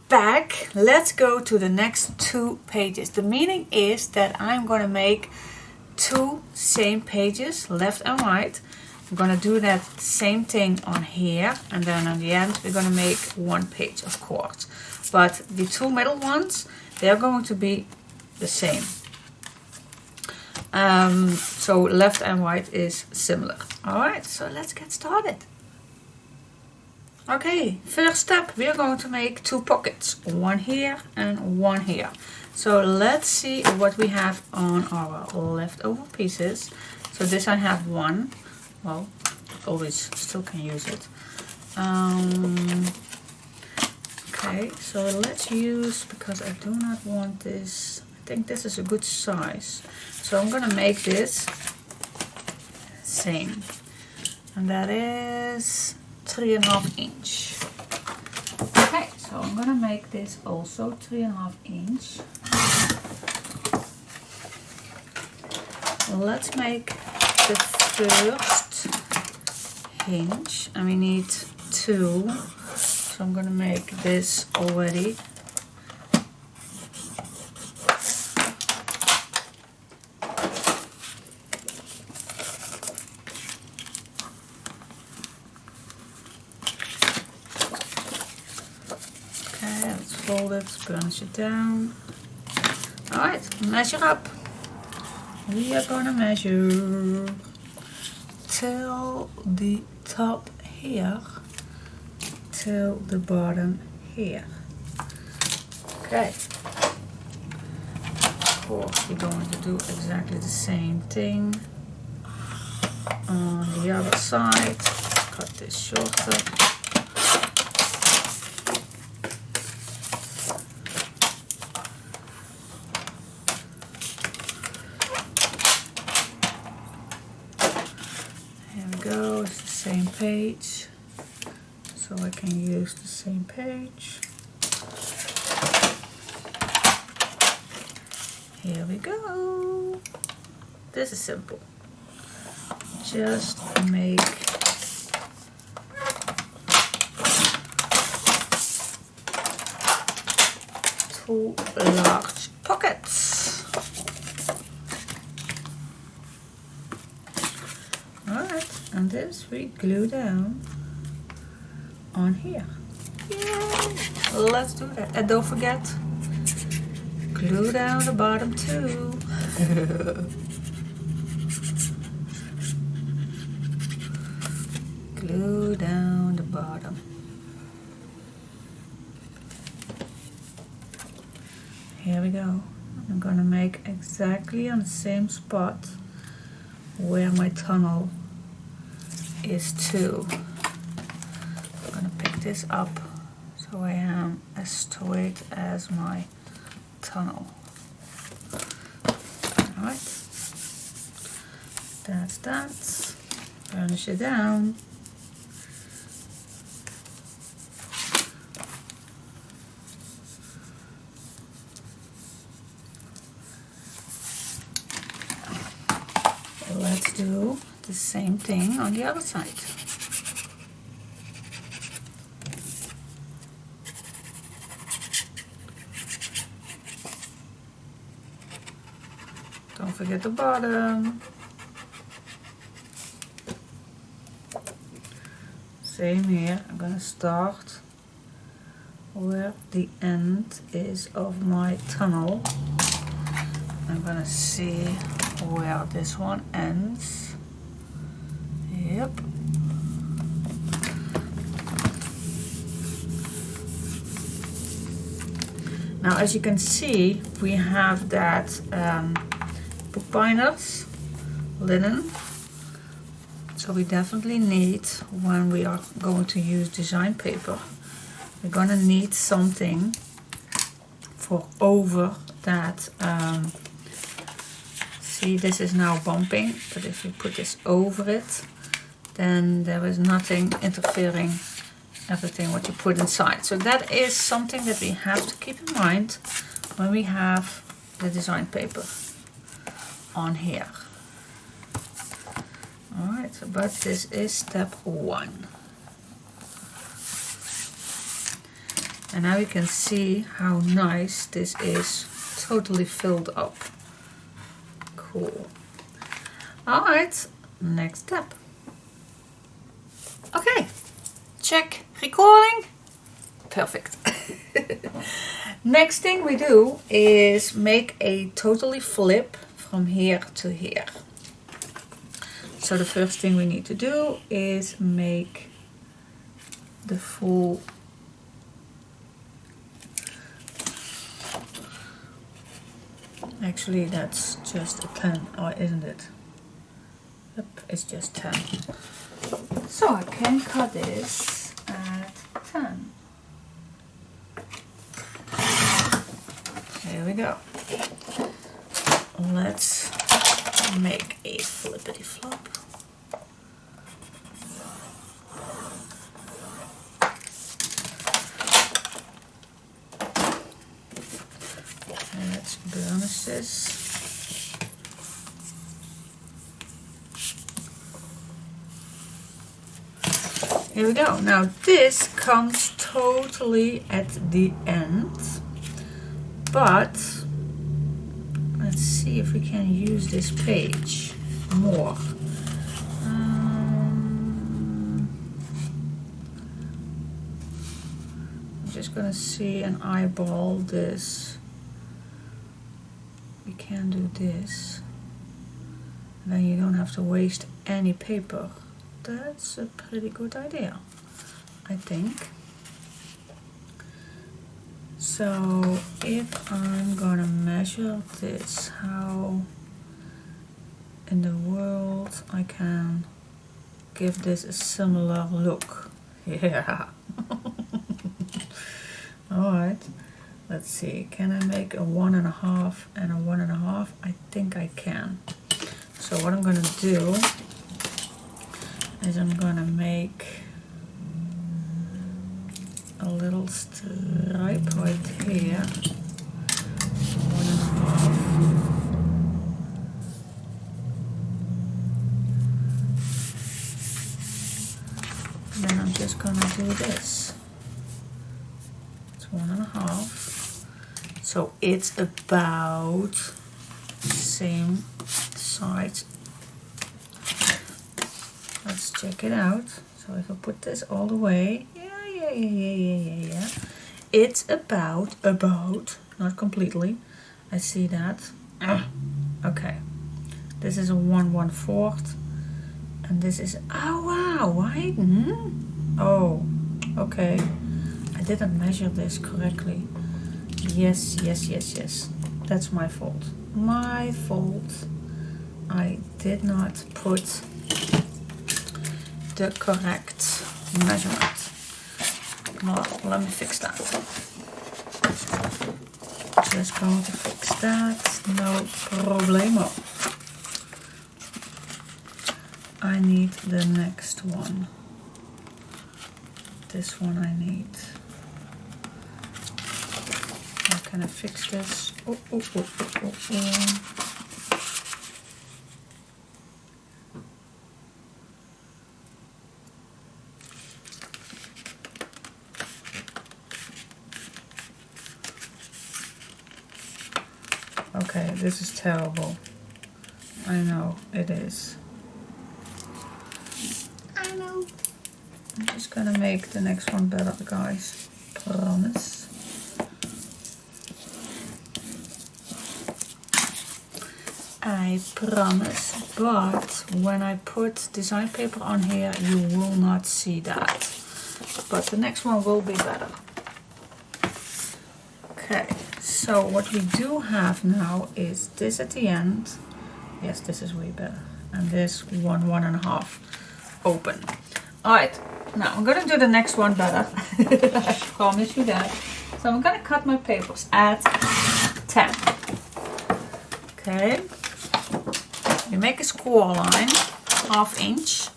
back. Let's go to the next 2 pages. The meaning is that I'm going to make 2 same pages, left and right. I'm going to do that same thing on here, and then at the end we're going to make 1 page, of course. But the 2 middle ones, they're going to be the same. So left and right is similar. Alright, so let's get started. Okay, first step, we are going to make 2 pockets, 1 here and 1 here. So let's see what we have on our leftover pieces. So this I have 1. Well, always still can use it. Okay, so let's use, because I do not want this, I think this is a good size. So I'm gonna make this same, and that is 3.5 inch. Okay, so I'm gonna make this also 3.5 inch. Let's make the first hinge, and we need 2. So I'm gonna make this already. Okay, let's fold it, burnish it down. Alright, measure up. We are gonna measure till the top here, till the bottom here. Okay. Of course, we're going to do exactly the same thing on the other side. Cut this shorter. Go, it's the same page, so I can use the same page. Here we go. This is simple. Just make 2 large pockets. And this we glue down on here. Yay! Let's do that. And don't forget, glue down the bottom too. Glue down the bottom. Here we go. I'm gonna make exactly on the same spot where my tunnel is 2. I'm gonna pick this up so I am as straight as my tunnel. Alright, that's that. Burnish it down. Let's do the same thing on the other side. Don't forget the bottom. Same here. I'm gonna start where the end is of my tunnel. I'm gonna see where this one ends. Yep. Now, as you can see, we have that bookbinders, linen. So we definitely need, when we are going to use design paper, we're gonna need something for over that. See, this is now bumping, but if you put this over it, then there is nothing interfering everything what you put inside. So that is something that we have to keep in mind when we have the design paper on here. Alright, but this is step 1. And now you can see how nice this is, totally filled up. Cool. Alright, next step. Okay, check recording. Perfect. Next thing we do is make a totally flip from here to here. So the first thing we need to do is make the full actually that's just a 10, or isn't it? Yep, it's just 10. So I can cut this at 10. Here we go. Let's make a flippity flop. And let's burnish this. Here we go. Now this comes totally at the end, but let's see if we can use this page more. I'm just gonna see and eyeball this. We can do this. Then you don't have to waste any paper. That's a pretty good idea, I think. So if I'm gonna measure this, how in the world I can give this a similar look? Yeah. Alright, let's see, can I make a 1.5 and a 1.5? I think I can. So what I'm gonna do is I'm gonna make a little stripe right here, 1.5. Then I'm just gonna do this. It's 1.5. So it's about same size. Let's check it out. So if I put this all the way, yeah. It's about, not completely. I see that. Okay. This is a 1/1/4, and this is, oh wow, why? Oh, okay. I didn't measure this correctly. Yes. That's my fault. My fault. I did not put the correct measurement. Well, let me fix that. Just going to fix that. No problemo. I need the next one. This one I need. How can I fix this? Oh. Okay, this is terrible. I know, it is. I know. I'm just gonna make the next one better, guys. Promise. I promise. But when I put design paper on here, you will not see that. But the next one will be better. Okay. So what we do have now is this at the end. Yes, this is way better. And this 1/1.5 open. Alright, now I'm gonna do the next one better. I promise you that. So I'm gonna cut my papers at 10. Okay. You make a score line, 1/2 inch.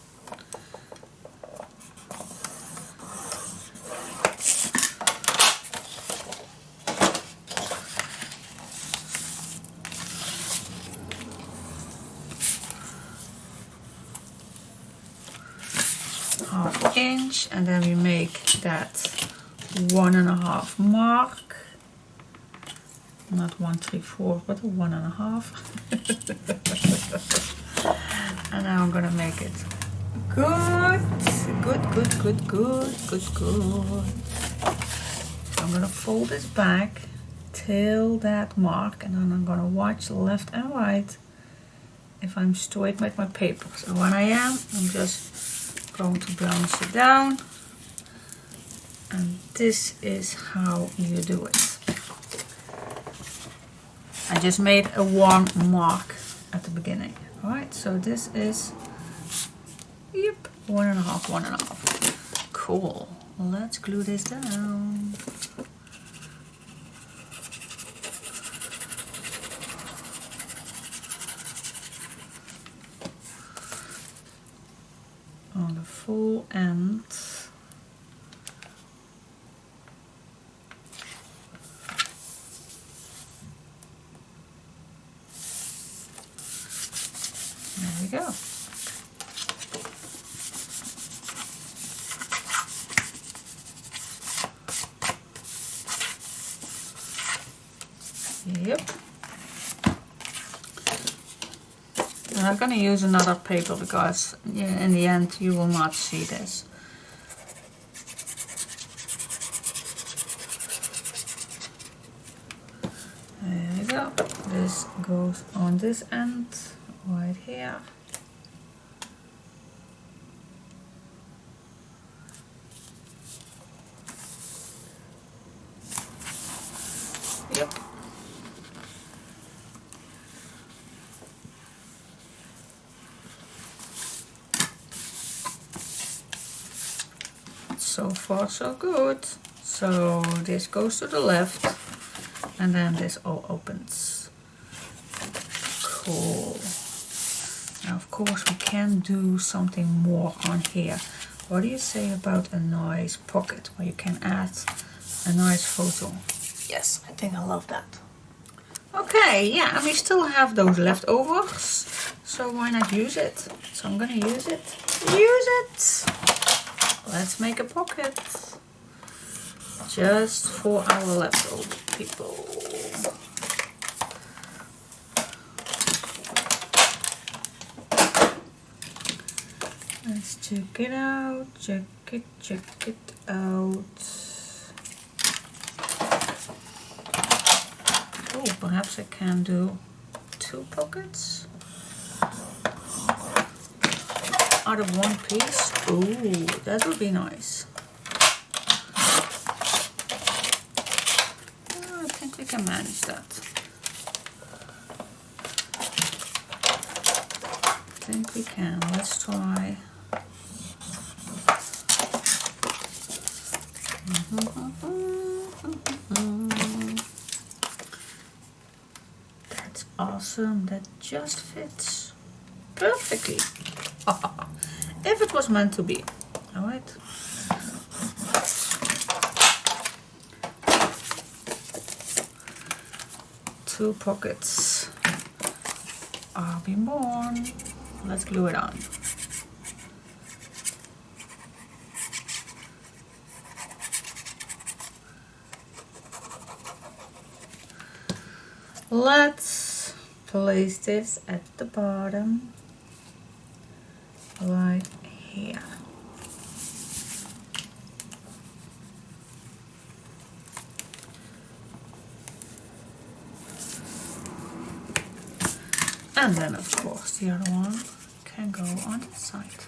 And then we make that 1.5 mark. Not 1 3/4, but a 1.5. And now I'm gonna make it good. So I'm gonna fold this back till that mark, and then I'm gonna watch left and right if I'm straight with my paper. So when I am, I'm just going to balance it down, and this is how you do it. I just made a 1 mark at the beginning. Alright, so this is, yep, 1.5, 1.5. Cool. Let's glue this down. On the full end. There we go. Yep. I'm not going to use another paper because in the end you will not see this. There we go. This goes on this end right here. Yep. So far so good. So this goes to the left and then this all opens. Cool. Now of course we can do something more on here. What do you say about a nice pocket where you can add a nice photo? Yes, I think I love that. Okay, yeah, and we still have those leftovers, so why not use it? So I'm gonna use it. Use it! Let's make a pocket just for our leftover people. Let's check it out, check it out. Oh, perhaps I can do 2 pockets out of 1 piece. Ooh, that would be nice. Oh, I think we can manage that. I think we can. Let's try. That's awesome. That just fits perfectly. If it was meant to be. Alright. Two pockets are being born. Let's glue it on. Let's place this at the bottom, right here. And then of course the other one can go on this side.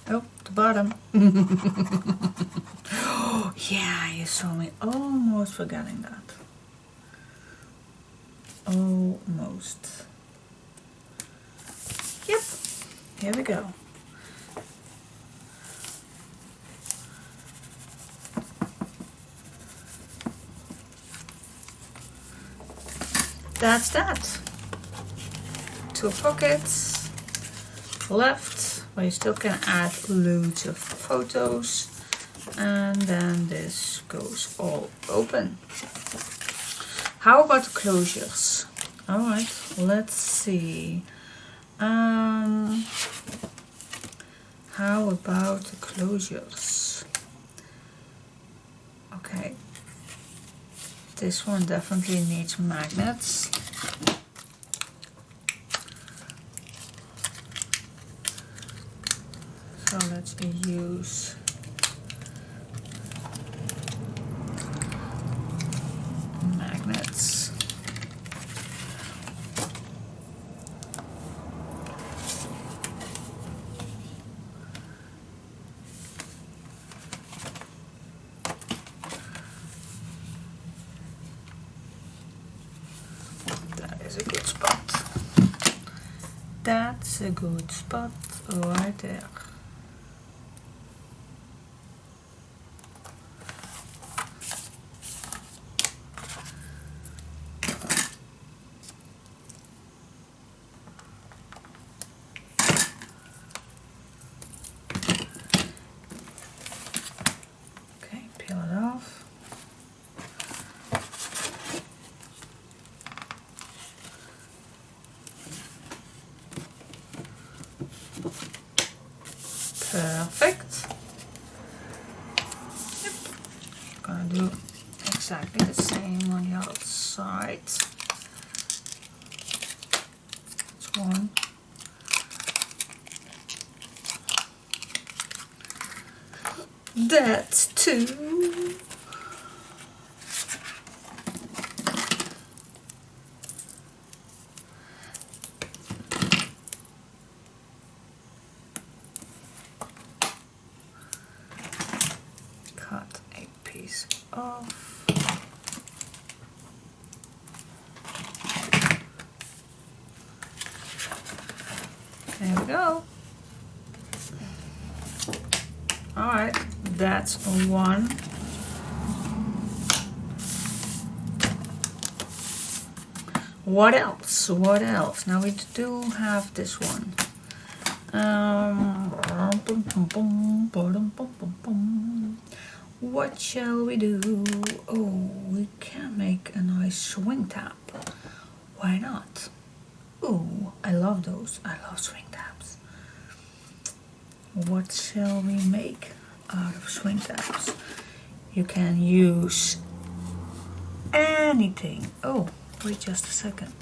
Oh, the bottom. Oh, yeah, you saw me almost forgetting that. Almost. Yep, here we go. That's that. Two pockets left where you still can add loads of photos, and then this goes all open. How about the closures? Alright, let's see. How about the closures? Okay, this one definitely needs magnets. So let's use magnets. That is a good spot. That's a good spot right there. Peel it off. Perfect. Yep. Gonna do exactly the same on the other side. That's one. That's two. Cut a piece off. There we go. Alright, that's one. What else? What else? Now we do have this one. What shall we do? Oh, we can make a nice swing tab. Why not? Oh, I love those. I love swing tabs. What shall we make out of swing tabs? You can use anything. Oh, wait just a second.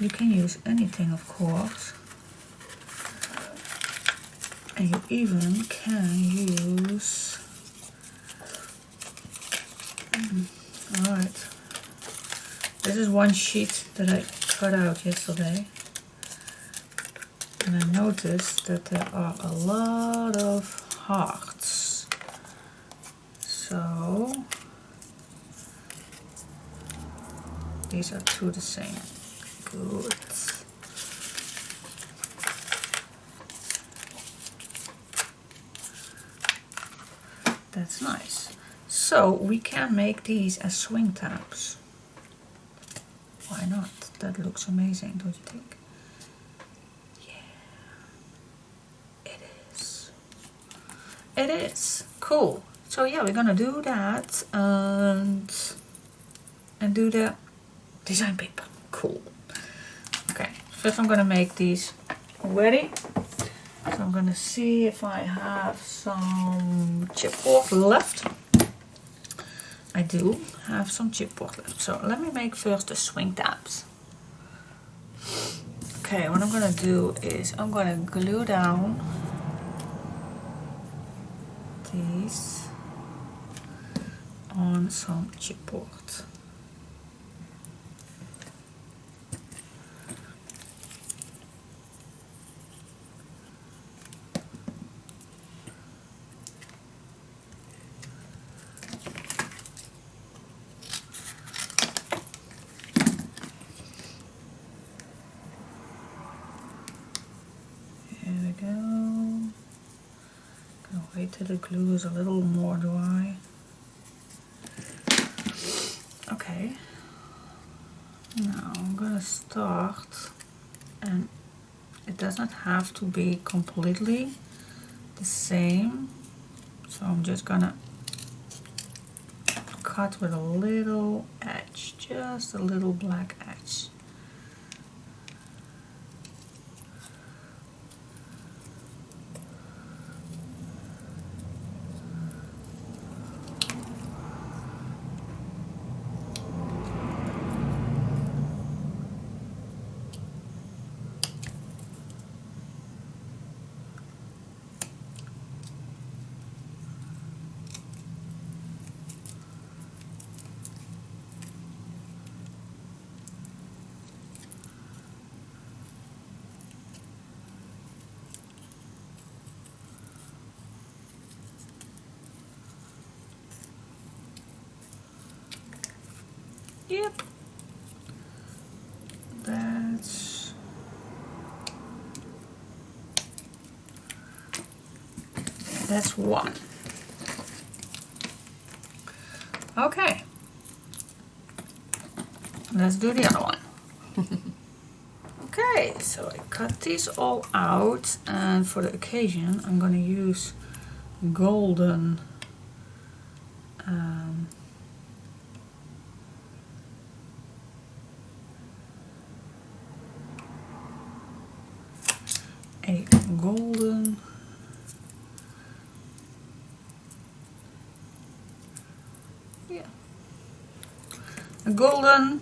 You can use anything, of course. And you even can use... Alright. This is one sheet that I cut out yesterday. And I noticed that there are a lot of hearts. So these are two the same. Good. That's nice. So we can make these as swing tabs. Why not? That looks amazing, don't you think? It is cool. So yeah, we're gonna do that and do the design paper. Cool. Okay, first I'm gonna make these ready. So I'm gonna see if I have some chipboard left. I do have some chipboard left. So let me make first the swing tabs. Okay, what I'm gonna do is I'm gonna glue down these on some chipboard. Here we go. Gonna wait till the glue is a little more dry. Okay. Now I'm gonna start, and it doesn't have to be completely the same. So I'm just gonna cut with a little edge, just a little black edge. Yep. That's one. Okay. Let's do the other one. Okay, so I cut these all out, and for the occasion I'm going to use golden a golden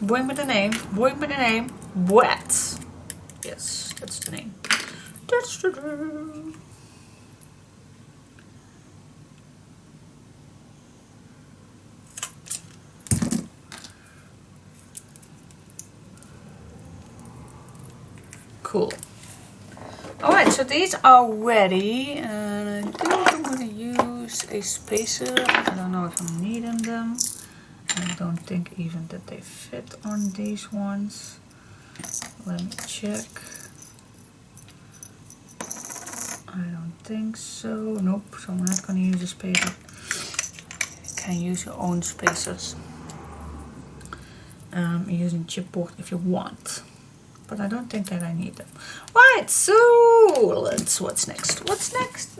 boy with the name, wet. Yes, that's the name. That's the name. Cool. Alright, so these are ready, and I think I'm going to use a spacer. I don't know if I'm needing them. I don't think even that they fit on these ones. Let me check. I don't think so. Nope, so I'm not going to use a spacer. You can use your own spacers. Using chipboard if you want. But I don't think that I need them. Right, so what's next? What's next?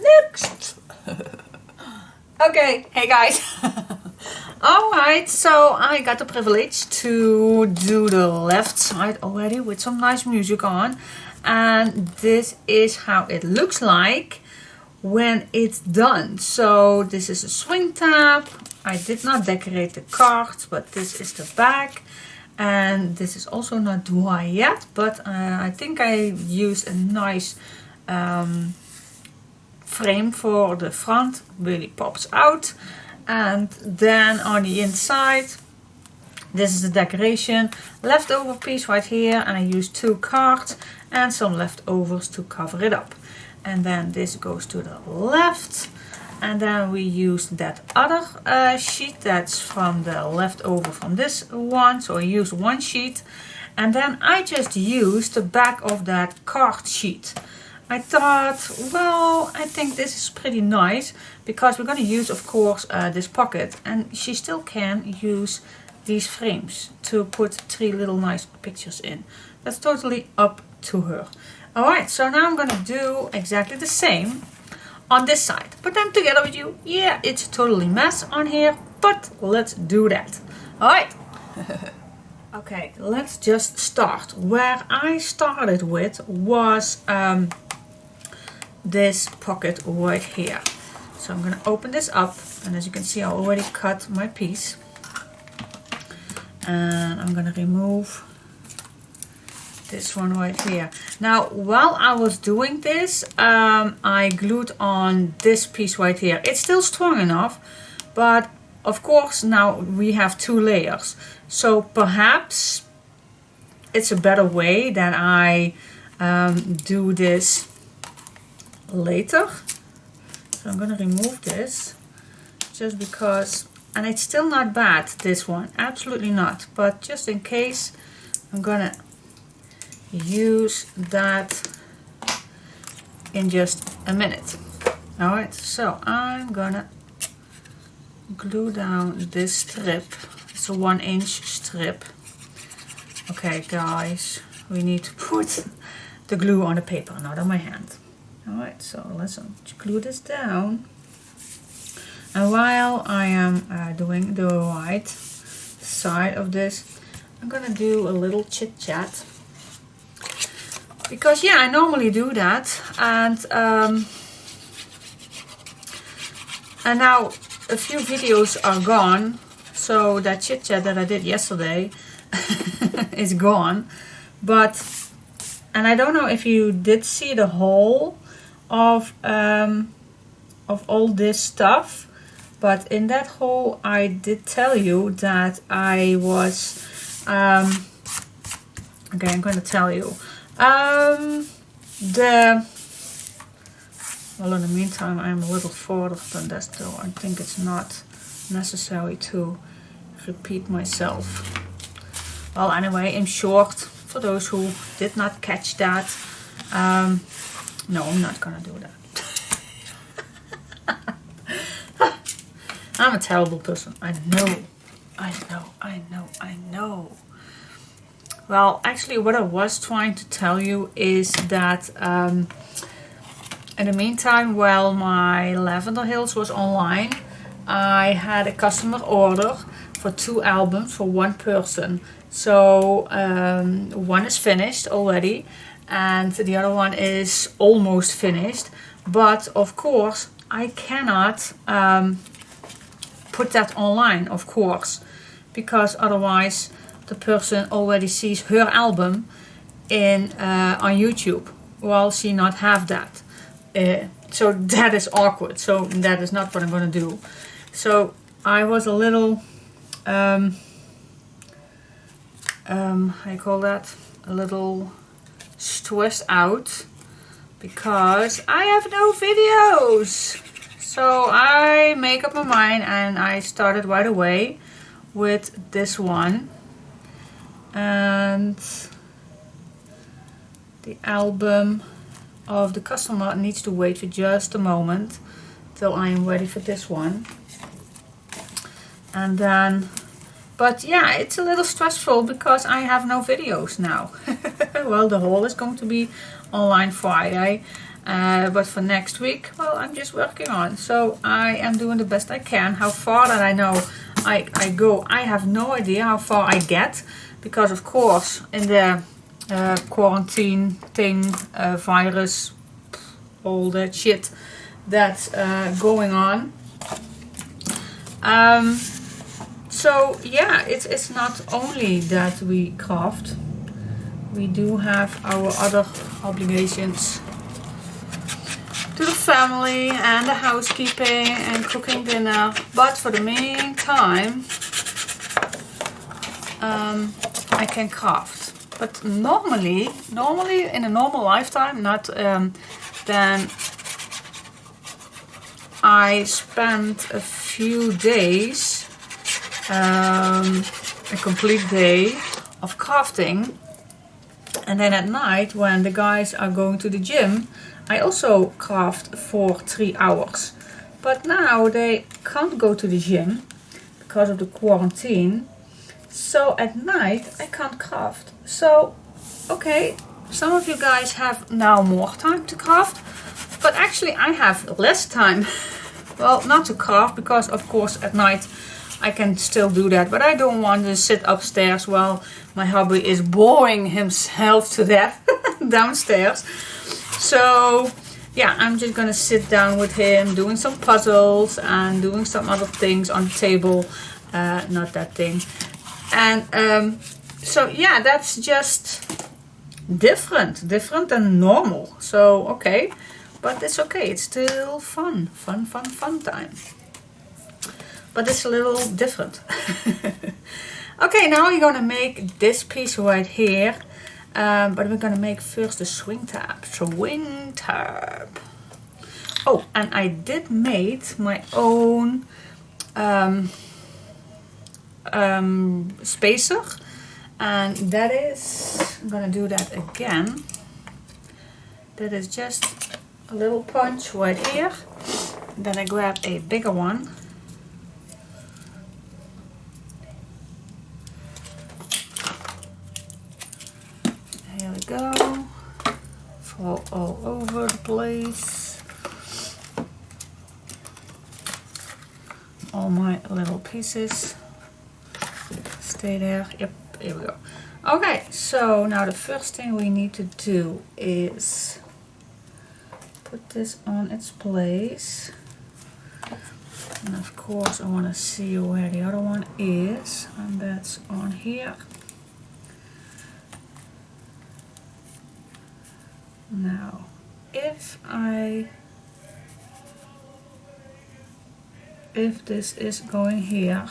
Okay, hey guys. Alright, so I got the privilege to do the left side already with some nice music on. And this is how it looks like when it's done. So this is a swing tab. I did not decorate the cards, but this is the back. And this is also not dry yet, but I think I used a nice frame for the front. Really pops out. And then on the inside, this is the decoration. Leftover piece right here, and I used 2 cards and some leftovers to cover it up. And then this goes to the left. And then we use that other sheet that's from the leftover from this one. So I used 1 sheet. And then I just used the back of that card sheet. I thought, well, I think this is pretty nice. Because we're going to use, of course, this pocket. And she still can use these frames to put 3 little nice pictures in. That's totally up to her. Alright, so now I'm going to do exactly the same on this side. Put them together with you. Yeah, it's totally mess on here, but let's do that. Alright. Okay, let's just start. Where I started with was this pocket right here. So I'm going to open this up, and as you can see I already cut my piece. And I'm going to remove this one right here. Now, while I was doing this, I glued on this piece right here. It's still strong enough, but of course now we have 2 layers. So perhaps it's a better way that I do this later. So I'm going to remove this just because, and it's still not bad, this one, absolutely not, but just in case I'm gonna use that in just a minute. Alright, so I'm gonna glue down this strip. It's a 1-inch strip. Okay guys, we need to put the glue on the paper, not on my hand. Alright, so let's glue this down. And while I am doing the right side of this, I'm gonna do a little chit chat. Because yeah, I normally do that, and now a few videos are gone, so that chit chat that I did yesterday is gone. But, and I don't know if you did see the whole of all this stuff, but in that haul I did tell you that I was okay, I'm going to tell you well, in the meantime I'm a little further than that, so I think it's not necessary to repeat myself. Well, anyway, in short, for those who did not catch that, no, I'm not gonna do that. I'm a terrible person. I know. Well, actually, what I was trying to tell you is that in the meantime, while my Lavender Hills was online, I had a customer order for 2 albums for 1 person. So one is finished already and the other one is almost finished. But of course, I cannot put that online, of course, because otherwise the person already sees her album in on YouTube while she not have that. So that is awkward. So that is not what I'm going to do. So I was a little, how you call that? A little stressed out because I have no videos. So I make up my mind and I started right away with this one. And the album of the customer needs to wait for just a moment till I am ready for this one. And then, but yeah, it's a little stressful because I have no videos now. Well, the haul is going to be online Friday, but for next week, well, I'm just working on. So I am doing the best I can. How far that I know I go, I have no idea how far I get, because of course in the quarantine thing, virus, all that shit that's going on. So yeah, it's not only that we craft, we do have our other obligations to the family and the housekeeping and cooking dinner. But for the meantime, I can craft. But normally in a normal lifetime, not then I spent a few days, a complete day of crafting, and then at night when the guys are going to the gym, I also craft for 3 hours. But now they can't go to the gym because of the quarantine, so at night I can't craft. So okay, some of you guys have now more time to craft, but actually I have less time. Well, not to craft, because of course at night I can still do that, but I don't want to sit upstairs while my hubby is boring himself to death downstairs. So yeah, I'm just gonna sit down with him doing some puzzles and doing some other things on the table, not that thing. And so yeah, that's just different than normal. So okay, but it's okay, it's still fun time. But it's a little different. Okay, now we're gonna make this piece right here. But we're gonna make first the swing tab. Oh, and I did make my own spacer. And that is, I'm gonna do that again. That is just a little punch right here. Then I grab a bigger one. Here we go. Fall all over the place. All my little pieces stay there. Yep, here we go. Okay, so now the first thing we need to do is put this on its place. And of course I want to see where the other one is, and that's on here. Now, if this is going here,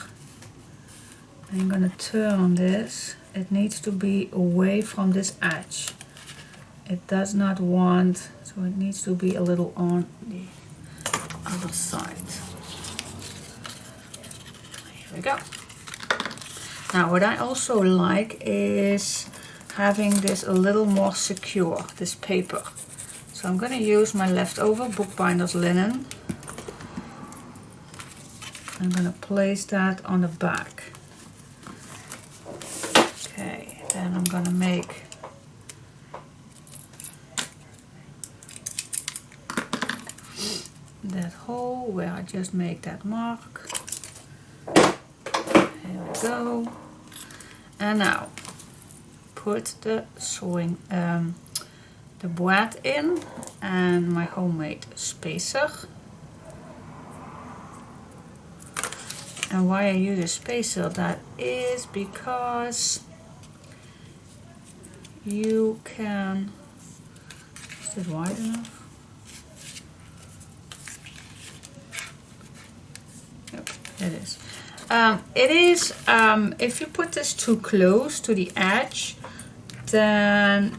I'm gonna turn this. It needs to be away from this edge. It does not want, so it needs to be a little on the other side. Here we go. Now what I also like is having this a little more secure, this paper. So I'm going to use my leftover bookbinder's linen. I'm going to place that on the back. Okay, then I'm going to make that hole where I just make that mark. There we go. And now put the sewing, the board in and my homemade spacer. And why I use a spacer, that is because you can, is it wide enough? Yep, it is. If you put this too close to the edge, then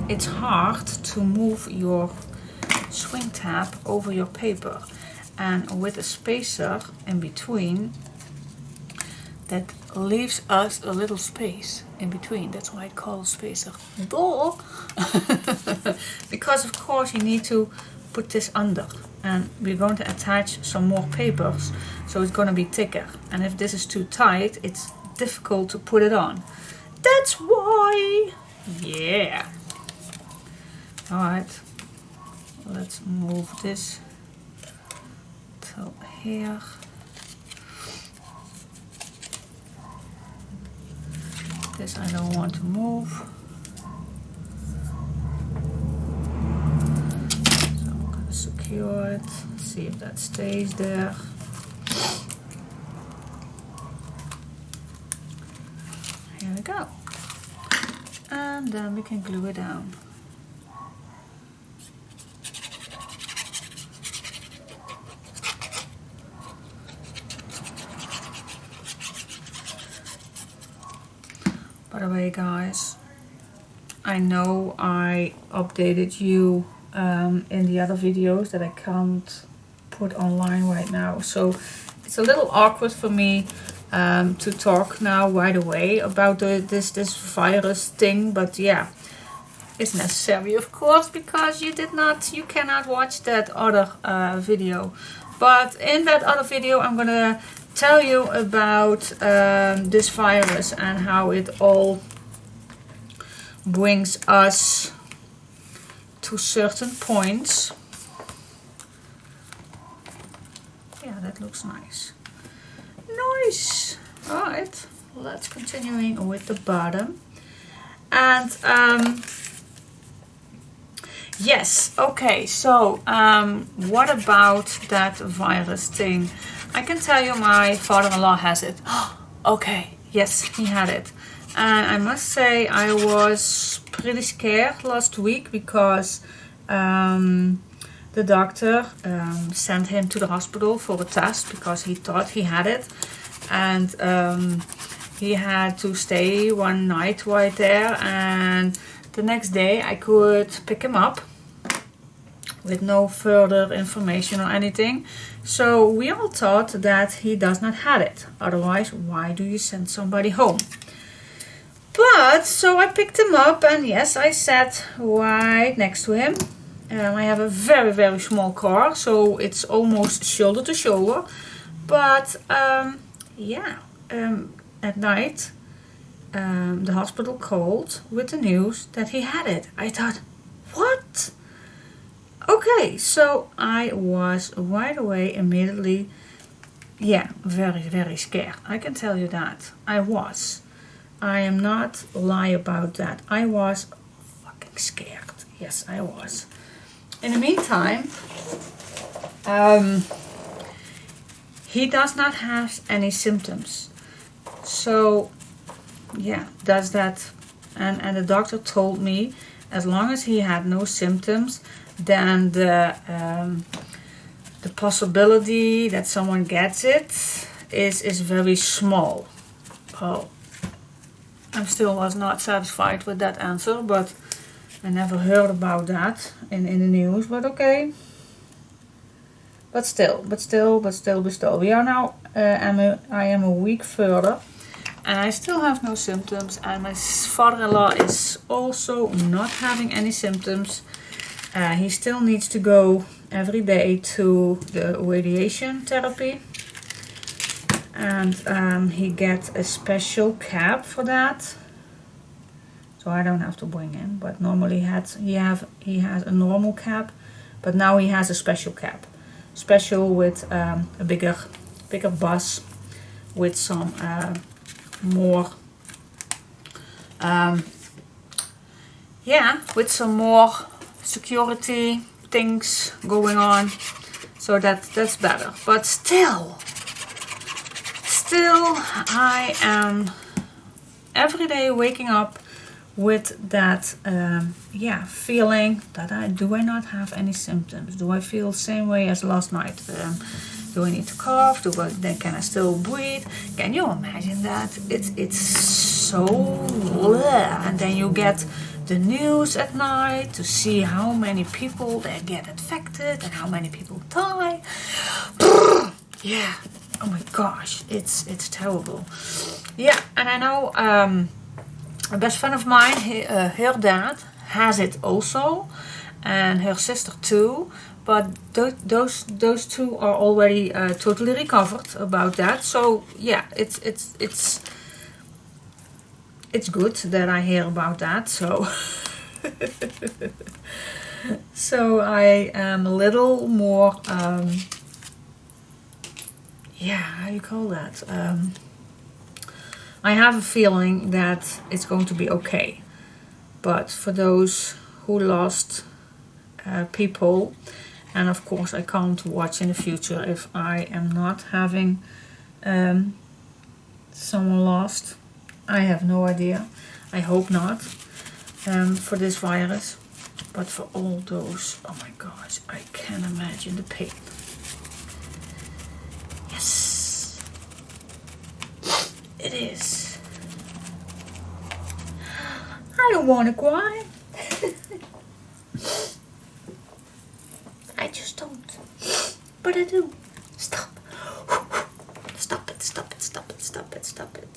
it's hard to move your swing tab over your paper, and with a spacer in between, that leaves us a little space in between. That's why I call it spacer. Duh! Because of course you need to put this under, and we're going to attach some more papers, so it's going to be thicker, and if this is too tight it's difficult to put it on. That's why. Yeah. Alright, let's move this to here. This I don't want to move. So I'm going to secure it, see if that stays there. Here we go. And then we can glue it down. By the way guys, I know I updated you in the other videos that I can't put online right now, so it's a little awkward for me to talk now right away about this virus thing, but yeah, it's necessary of course, because you cannot watch that other video. But in that other video I'm gonna tell you about this virus and how it all brings us to certain points. Yeah, that looks nice. Nice. Alright, let's continuing with the bottom. And yes, okay, so what about that virus thing? I can tell you my father-in-law has it. Okay, yes, he had it. And I must say I was pretty scared last week because the doctor sent him to the hospital for a test because he thought he had it. And he had to stay one night right there, and the next day I could pick him up with no further information or anything. So we all thought that he does not have it. Otherwise, why do you send somebody home? But, so I picked him up, and yes, I sat right next to him. I have a very, very small car, so it's almost shoulder to shoulder. But, yeah, at night, the hospital called with the news that he had it. I thought, what? Okay, so I was right away immediately, yeah, very, very scared. I can tell you that. I was. I am not lie about that. I was fucking scared. Yes, I was. In the meantime, he does not have any symptoms. So, yeah, does that. And the doctor told me as long as he had no symptoms, then the possibility that someone gets it is very small. Oh, I still was not satisfied with that answer, but I never heard about that in the news, but okay. But still. We are now, I am a week further. And I still have no symptoms. And my father-in-law is also not having any symptoms. He still needs to go every day to the radiation therapy. And he gets a special cap for that. So I don't have to bring in. But normally he has a normal cap. But now he has a special cap. Special with a bigger bus with some more with some more security things going on, so that's better. But still I am every day waking up with that feeling that do I not have any symptoms? Do I feel the same way as last night? Do I need to cough? Can I still breathe? Can you imagine that? It's so bleh. And then you get the news at night to see how many people they get infected and how many people die. Yeah. Oh my gosh, it's terrible. Yeah, and I know a best friend of mine, her dad has it also, and her sister too. But those two are already totally recovered about that. So yeah, it's good that I hear about that. So so I am a little more how do you call that? I have a feeling that it's going to be okay. But for those who lost people, and of course I can't watch in the future if I am not having someone lost. I have no idea. I hope not for this virus. But for all those, oh my gosh, I can imagine the pain. Yes, it is. I don't want to cry. I just don't. But I do. Stop. Stop it, stop it, stop it, stop it, stop it.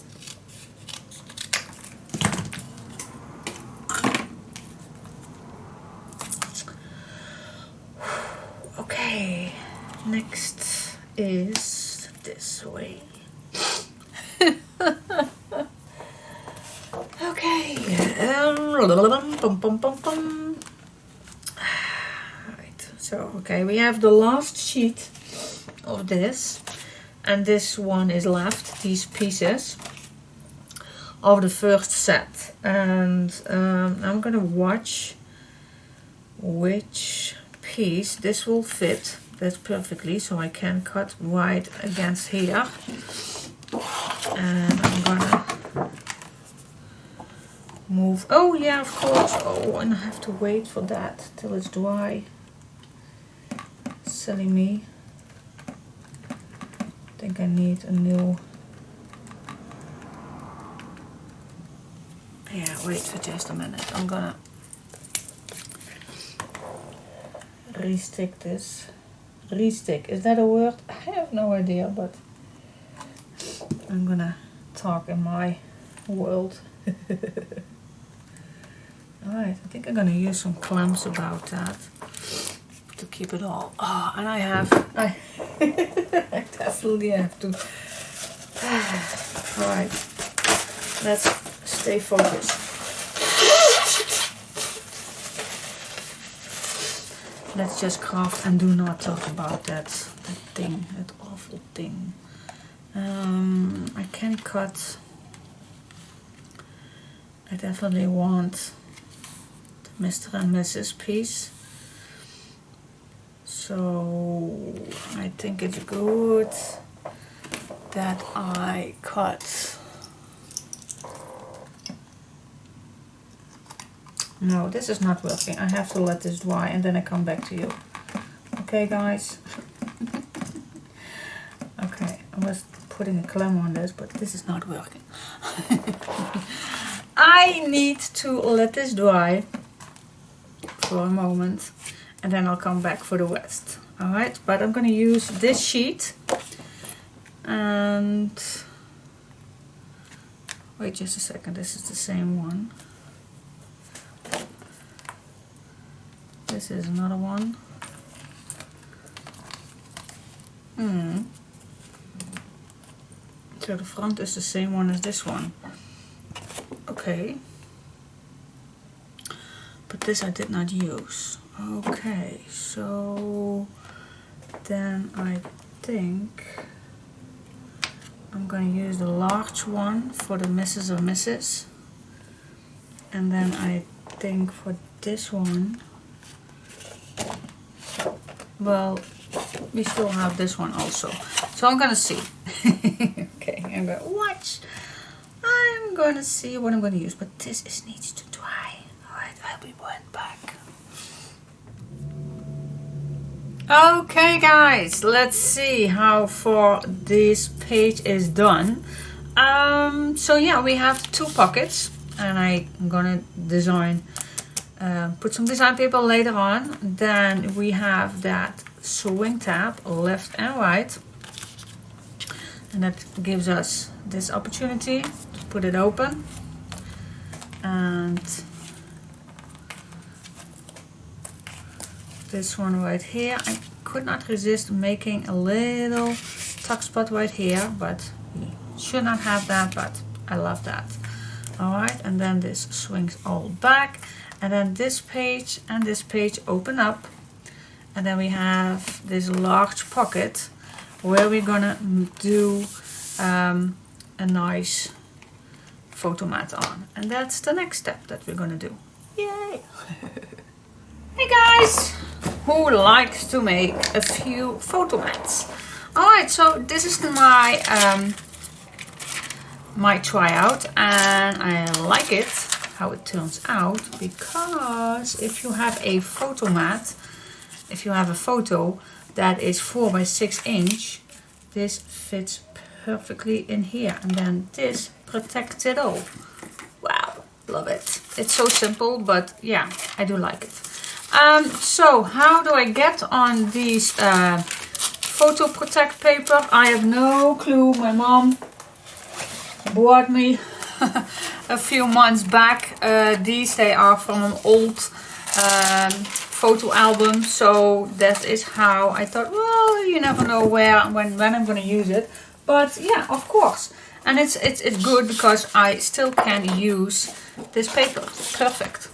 Okay, next is this way. Okay. Right. So, okay, we have the last sheet of this, and this one is left. These pieces of the first set, and I'm gonna watch which piece this will fit. That's perfectly, so I can cut right against here, and I'm gonna move. Oh yeah, of course. Oh, and I have to wait for that till it's dry. Silly me. I think I need a new. Yeah, wait for just a minute. I'm gonna restick this. Restick, is that a word? I have no idea, but I'm gonna talk in my world. Alright, I think I'm gonna use some clamps about that to keep it all. Oh, and I I definitely have to. Alright, let's stay focused. Let's just craft and do not talk about that thing, that awful thing. I can cut. I definitely want the Mr. and Mrs. piece. So I think it's good that I cut. No, this is not working. I have to let this dry and then I come back to you. Okay, guys? Okay, I was putting a clamp on this, but this is not working. I need to let this dry for a moment and then I'll come back for the rest. Alright, but I'm going to use this sheet. And wait just a second, this is the same one. This is another one. So the front is the same one as this one. Okay. But this I did not use. Okay, so then I think I'm going to use the large one for the Mrs. or Mrs. And then I think for this one, well, we still have this one also. So I'm gonna see. Okay, I'm gonna watch. I'm gonna see what I'm gonna use, but this needs to dry. Alright, I'll be right back. Okay guys, let's see how far this page is done. So yeah, we have 2 pockets, and I'm gonna design, put some design paper later on. Then we have that swing tab left and right, and that gives us this opportunity to put it open. And this one right here, I could not resist making a little tuck spot right here, but you should not have that, but I love that. Alright, and then this swings all back, and then this page and this page open up, and then we have this large pocket where we're gonna do a nice photo mat on, and that's the next step that we're gonna do. Yay! Hey guys, who likes to make a few photo mats? Alright, so this is my my tryout, and I like it how it turns out, because if you have a photo mat, if you have a photo that is 4 by 6 inch, this fits perfectly in here, and then this protects it all. Wow, love it. It's so simple, but yeah, I do like it. So how do I get on these photo protect paper? I have no clue. My mom bought me a few months back. These, they are from an old photo album, so that is how I thought, well, you never know when I'm going to use it. But yeah, of course. And it's good because I still can use this paper. Perfect.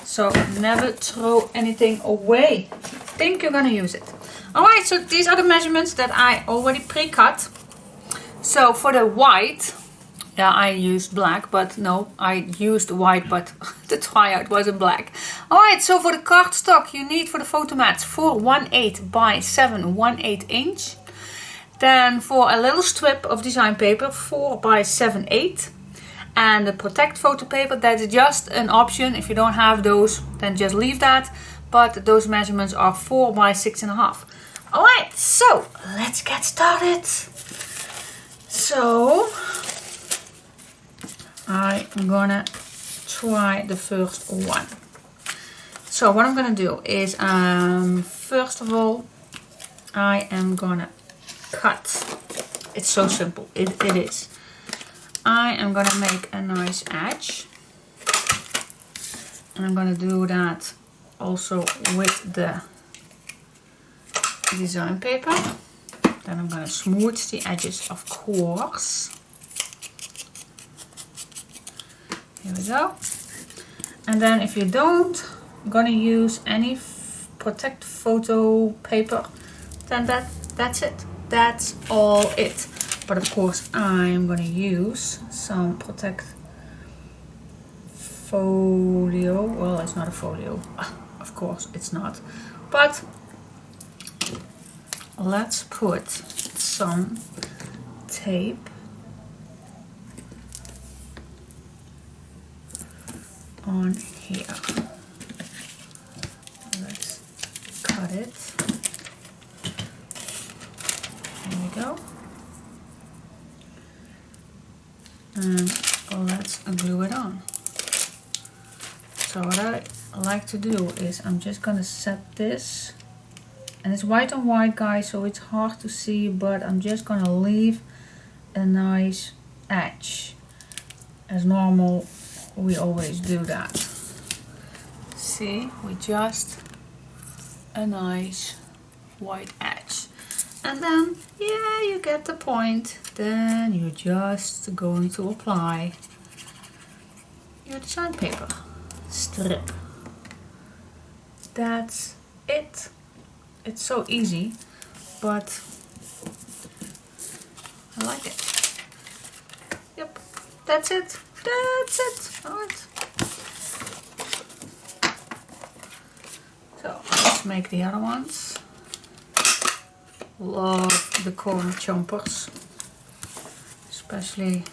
So never throw anything away. Think you're gonna use it. Alright, so these are the measurements that I already pre-cut. So for the white, yeah, I used black, but no, I used white, but the tryout wasn't black. Alright, so for the cardstock you need for the photo mats 4 1/8 by 7 1/8 inch. Then for a little strip of design paper 4 by 7/8. And the protect photo paper, that's just an option. If you don't have those, then just leave that. But those measurements are 4 by 6.5. Alright, so let's get started. So I'm gonna try the first one. So what I'm gonna do is, first of all, I am gonna cut. It's so simple, it is. I am going to make a nice edge, and I'm going to do that also with the design paper. Then I'm going to smooth the edges, of course. Here we go. And then if you don't going to use any protect photo paper, then that's it. That's all it. But of course I'm going to use some protect folio. Well, it's not a folio. Of course it's not. But let's put some tape on here. Let's cut it. There we go. And let's glue it on. So what I like to do is I'm just going to set this And it's white on white, guys, so it's hard to see, but I'm just gonna leave a nice edge. As normal, we always do that. See, we just a nice white edge. And then, yeah, you get the point. Then you're just going to apply your design paper strip. That's it. It's so easy, but I like it. Yep, that's it. That's it. Alright. So let's make the other ones. Love the corner chompers, especially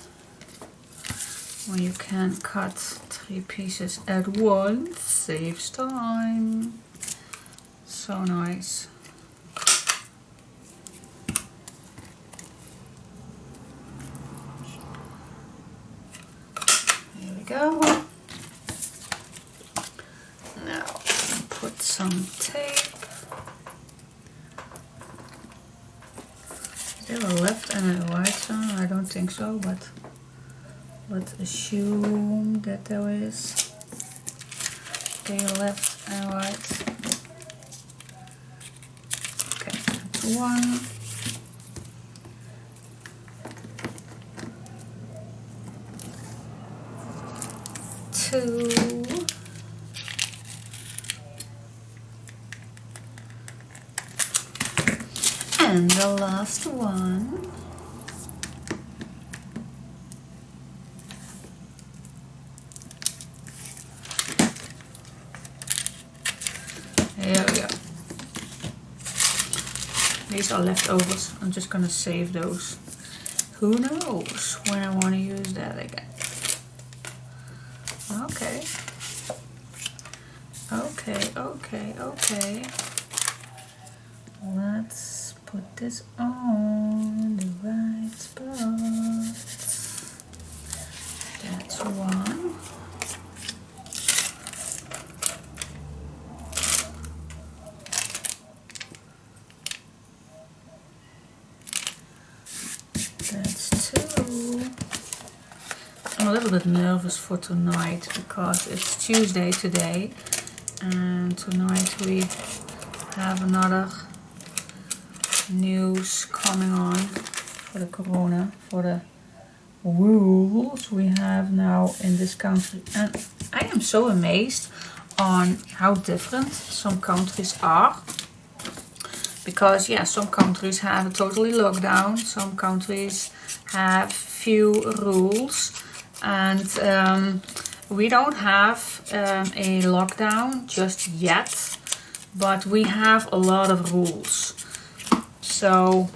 when you can cut 3 pieces at once. Saves time. So nice. Here we go. Now put some tape. Is there a left and a right side? I don't think so, but let's assume that there is a left and right. Okay, that's 1. Two. And the last one. There we go. These are leftovers. I'm just gonna save those. Who knows when I want to use that again. Okay. Okay. Let's put this on the right spot. That's 1. That's 2. I'm a little bit nervous for tonight because it's Tuesday today, and tonight we have another news coming on for the corona, for the rules we have now in this country. And I am so amazed on how different some countries are. Because yeah, some countries have a totally lockdown, some countries have few rules, and we don't have a lockdown just yet, but we have a lot of rules. So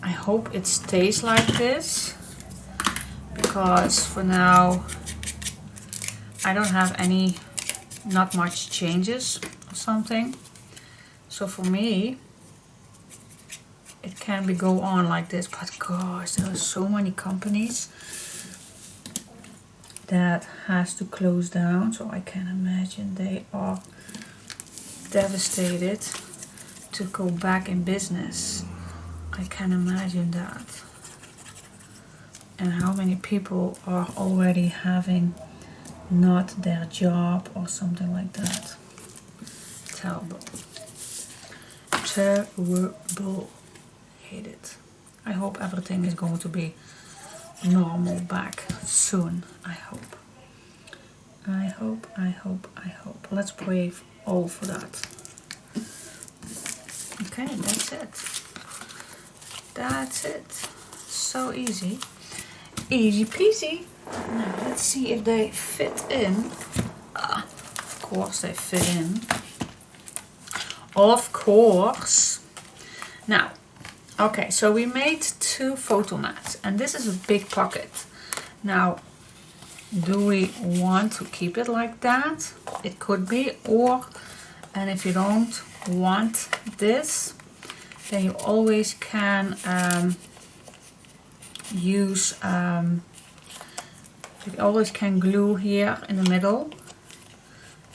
I hope it stays like this, because for now I don't have not much changes or something. So for me, it can be go on like this, but gosh, there are so many companies that has to close down. So I can imagine they are devastated to go back in business. I can imagine that. And how many people are already having not their job or something like that. Terrible. Terrible. Hate it. I hope everything is going to be normal back soon. I hope. Let's pray all for that. Okay, that's it. That's it. So easy. Easy peasy. Now let's see if they fit in. Of course they fit in. Of course. Now, okay, so we made 2 photo mats, and this is a big pocket. Now, do we want to keep it like that? It could be, and if you don't want this, then you always can use, you always can glue here in the middle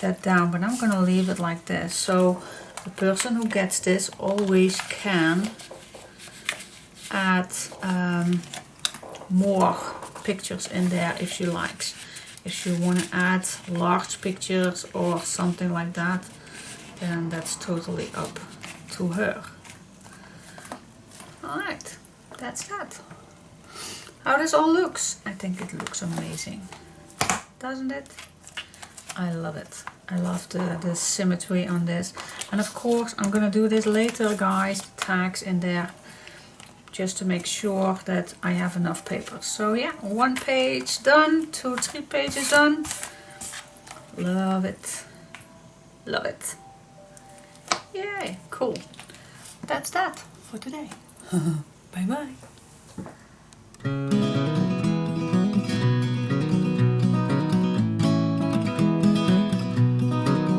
that down, but I'm gonna leave it like this. So the person who gets this always can add more pictures in there if she likes. If she want to add large pictures or something like that, then that's totally up to her. Alright, that's that. How this all looks? I think it looks amazing, doesn't it? I love it. I love the symmetry on this. And of course I'm gonna do this later, guys, tags in there, just to make sure that I have enough paper. So yeah, 1 page done, 2, 3 pages done. Love it. Love it. Yay, cool. That's that for today. Bye bye.